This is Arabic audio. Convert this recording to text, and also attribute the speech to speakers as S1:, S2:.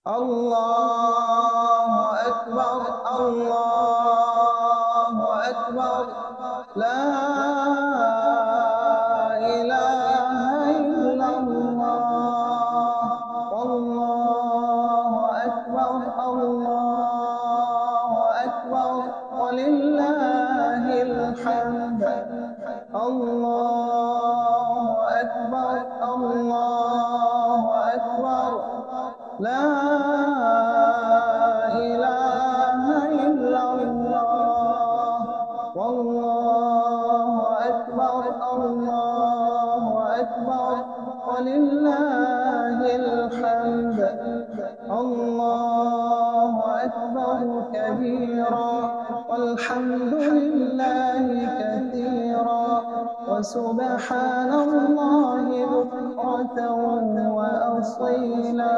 S1: الله أكبر، الله أكبر، لا إله إلا الله. والله أكبر، الله أكبر، ولله الحمد. الله أكبر، الله أكبر، لا إله إلا الله. والله أكبر، الله أكبر، ولله الحمد. الله أكبر كبيرا، والحمد لله كثيرا، وسبحان الله بكرة وأصيلا.